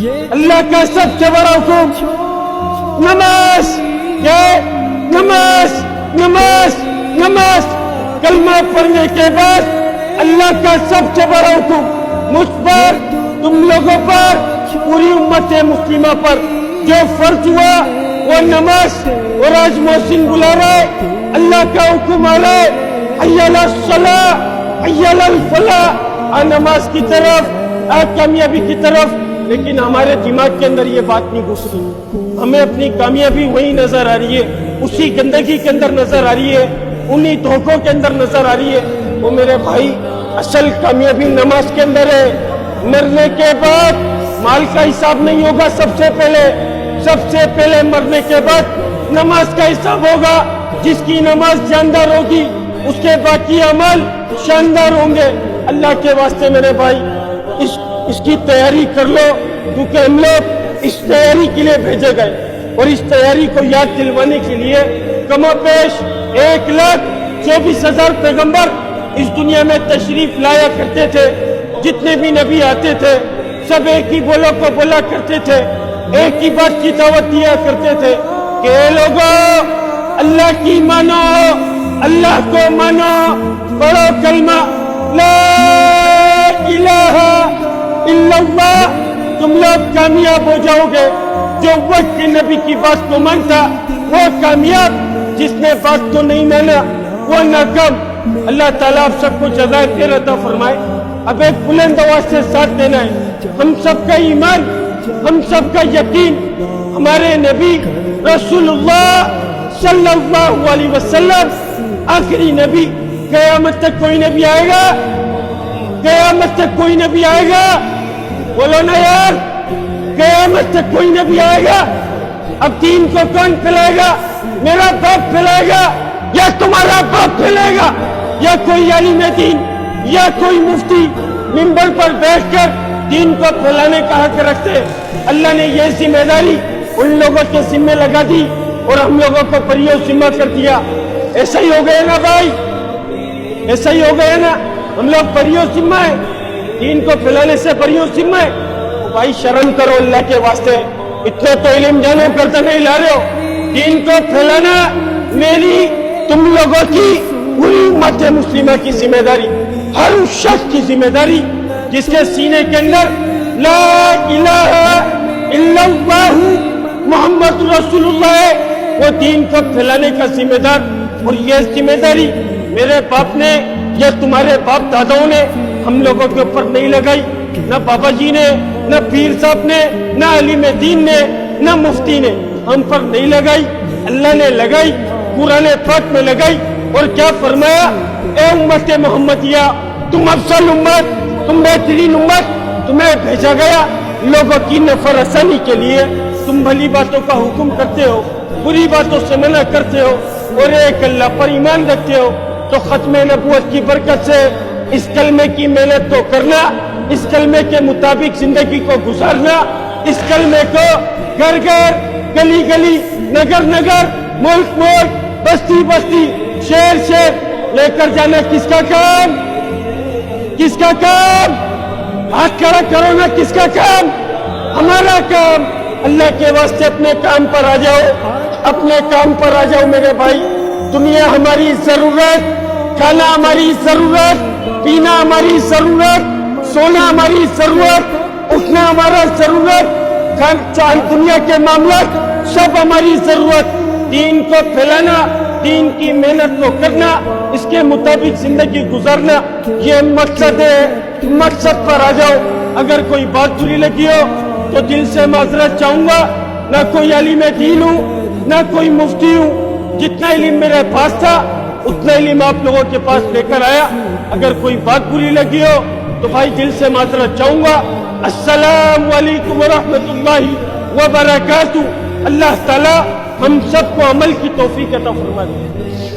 اللہ کا سب سے بڑا حکم نماز، کیا نماز نماز نماز۔ کلمہ پڑھنے کے بعد اللہ کا سب سے بڑا حکم مجھ پر، تم لوگوں پر، پوری امت مسلمہ پر جو فرض ہوا وہ نماز۔ اور آج محسن بلا رہا ہے، اللہ کا حکم آ رہا ہے، حی علی الصلاۃ حی علی الفلاح، آ نماز کی طرف، آ کامیابی کی طرف۔ لیکن ہمارے دماغ کے اندر یہ بات نہیں گھس رہی، ہمیں اپنی کامیابی وہی نظر آ رہی ہے، اسی گندگی کے اندر نظر آ رہی ہے، انہی دھوکوں کے اندر نظر آ رہی ہے۔ وہ میرے بھائی، اصل کامیابی نماز کے اندر ہے۔ مرنے کے بعد مال کا حساب نہیں ہوگا، سب سے پہلے مرنے کے بعد نماز کا حساب ہوگا۔ جس کی نماز جاندار ہوگی اس کے باقی عمل شاندار ہوں گے۔ اللہ کے واسطے میرے بھائی، اس کی تیاری کر لو، کیونکہ ہم لوگ اس تیاری کے لیے بھیجے گئے، اور اس تیاری کو یاد دلوانے کے لیے کم و بیش 1,24,000 پیغمبر اس دنیا میں تشریف لایا کرتے تھے۔ جتنے بھی نبی آتے تھے سب ایک ہی بولو کو بولا کرتے تھے، ایک ہی بات کی دعوت دیا کرتے تھے کہ اے لوگوں، اللہ کی مانو، اللہ کو مانو، پڑھو کلمہ لا الہ الا اللہ، تم لوگ کامیاب ہو جاؤ گے۔ جو وقت کے نبی کی بات کو مانتا وہ کامیاب، جس نے بات کو نہیں مانا وہ ناکام۔ اللہ تعالیٰ آپ سب کو جزائے خیر عطا فرمائے۔ اب ایک بلند آواز سے ساتھ دینا ہے، ہم سب کا ایمان، ہم سب کا یقین ہمارے نبی رسول اللہ صلی اللہ علیہ وسلم آخری نبی۔ قیامت تک کوئی نبی آئے گا؟ قیامت تک کوئی نبی آئے گا؟ بولو نا یار، قیامت تک کوئی نبی آئے گا؟ اب دین کو کون پھیلائے گا؟ میرا باپ پھیلائے گا یا تمہارا باپ پھیلائے گا؟ یا کوئی عالم دین یا کوئی مفتی منبر پر بیٹھ کر دین کو پھیلانے کا حق رکھتے؟ اللہ نے یہ ذمہ داری ان لوگوں کے ذمہ لگا دی اور ہم لوگوں کو پریو ذمہ کر دیا۔ ایسا ہی ہو گیا نا بھائی، ایسا ہی ہو گیا نا، ہم لوگ پریو ذمہ ہے، دین کو پھیلانے سے پریو ذمہ ہے۔ بھائی شرم کرو اللہ کے واسطے، اتنے تو علم جانو کرتے نہیں لا رہے ہو۔ دین کو پھیلانا میری تم لوگوں کی پوری امت مسلمہ کی ذمہ داری، ہر اس شخص کی ذمہ داری جس کے سینے کے اندر لا الہ الا اللہ محمد رسول اللہ ہے، وہ دین کو پھیلانے کا ذمہ دار۔ اور یہ ذمہ داری میرے باپ نے یا تمہارے باپ داداؤں نے ہم لوگوں کے اوپر نہیں لگائی، نہ بابا جی نے، نہ پیر صاحب نے، نہ عالم دین نے، نہ مفتی نے، ہم پر نہیں لگائی، اللہ نے لگائی، قرآن پاک میں لگائی۔ اور کیا فرمایا؟ اے امت محمدیہ، تم افضل امت، تم بہترین امت، تمہیں بھیجا گیا لوگوں کی نفع رسانی کے لیے۔ تم بھلی باتوں کا حکم کرتے ہو، بری باتوں سے منع کرتے ہو، اور ایک اللہ پر ایمان رکھتے ہو، تو ختم نبوت کی برکت سے اس کلمے کی محنت کو کرنا، اس کلمے کے مطابق زندگی کو گزارنا، اس کلمے کو گھر گھر، گلی گلی، نگر نگر، ملک ملک، بستی بستی، شہر شہر لے کر جانا کس کا کام؟ کس کا کام؟ ہاتھ کھڑا کرو نا، کس کا کام؟ ہمارا کام۔ اللہ کے واسطے اپنے کام پر آ جاؤ، اپنے کام پر آ جاؤ میرے بھائی۔ دنیا ہماری ضرورت، کھانا ہماری ضرورت، پینا ہماری ضرورت، سونا ہماری ضرورت، اٹھنا ہمارا ضرورت، دنیا کے معاملات سب ہماری ضرورت۔ دین کو پھیلانا، دین کی محنت کو کرنا، اس کے مطابق زندگی گزارنا، یہ مقصد ہے۔ مقصد پر آ جاؤ۔ اگر کوئی بات بری لگی ہو تو دل سے معذرت چاہوں گا، نہ کوئی عالم دین ہوں، نہ کوئی مفتی ہوں، جتنا علم میرے پاس تھا اتنا علم آپ لوگوں کے پاس لے کر آیا۔ اگر کوئی بات بری لگی ہو تو بھائی دل سے معذرت چاہوں گا۔ السلام علیکم ورحمۃ اللہ وبرکاتہ۔ اللہ تعالی ہم سب کو عمل کی توفیق عطا فرمائے۔